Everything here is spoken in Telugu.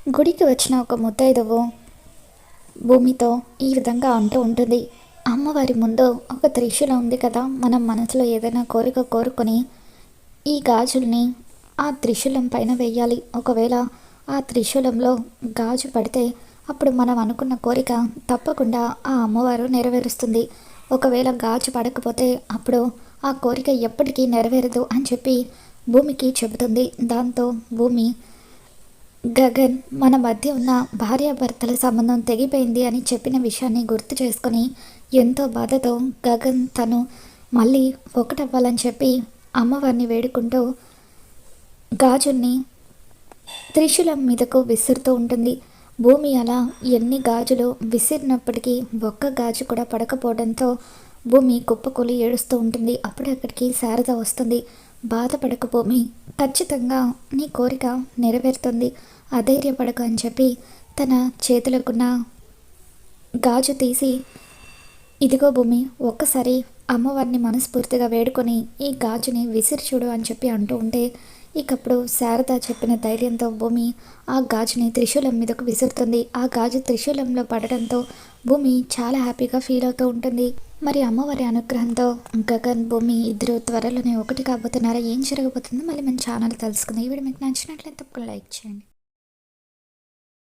గుడికి వచ్చిన ఒక ముత్తైదువు భూమితో ఈ విధంగా అంటూ ఉంటుంది. అమ్మవారి ముందు ఒక త్రిశూలం ఉంది కదా, మనం మనసులో ఏదైనా కోరిక కోరుకొని ఈ గాజుల్ని ఆ త్రిశూలం పైన వేయాలి. ఒకవేళ ఆ త్రిశూలంలో గాజు పడితే అప్పుడు మనం అనుకున్న కోరిక తప్పకుండా ఆ అమ్మవారు నెరవేరుస్తుంది. ఒకవేళ గాజు పడకపోతే అప్పుడు ఆ కోరిక ఎప్పటికీ నెరవేరదు అని చెప్పి భూమికి చెబుతుంది. దాంతో భూమి, గగన్ మన మధ్య ఉన్న భార్యాభర్తల సంబంధం తెగిపోయింది అని చెప్పిన విషయాన్ని గుర్తు చేసుకొని ఎంతో బాధతో గగన్ తను మళ్ళీ ఒకటవ్వాలని చెప్పి అమ్మవారిని వేడుకుంటూ గాజుల్ని త్రిశూలం మీదకు విసురుతూ ఉంటుంది. భూమి అలా ఎన్ని గాజులు విసిరినప్పటికీ ఒక్క గాజు కూడా పడకపోవడంతో భూమి కుప్పకూలి ఏడుస్తూ ఉంటుంది. అప్పుడు అక్కడికి శారద వస్తుంది. బాధపడకు భూమి, ఖచ్చితంగా నీ కోరిక నెరవేరుతుంది, అధైర్యపడకు అని చెప్పి తన చేతులకున్న గాజు తీసి, ఇదిగో భూమి, ఒక్కసారి అమ్మవారిని మనస్ఫూర్తిగా వేడుకొని ఈ గాజుని విసిరి చూడు అని చెప్పి అంటూ ఉంటే, ఇకప్పుడు శారద చెప్పిన ధైర్యంతో భూమి ఆ గాజుని త్రిశూలం మీదకు విసురుతుంది. ఆ గాజు త్రిశూలంలో పడడంతో భూమి చాలా హ్యాపీగా ఫీల్ అవుతూ ఉంటుంది. మరి అమ్మవారి అనుగ్రహంతో గగన్, భూమి ఇద్దరు త్వరలోనే ఒకటి కాబోతున్నారా? ఏం జరగబోతుందో మళ్ళీ మన ఛానల్ తెలుసుకుందాం. ఈ వీడియో మీకు నచ్చినట్లయితే తప్పకుండా లైక్ చేయండి.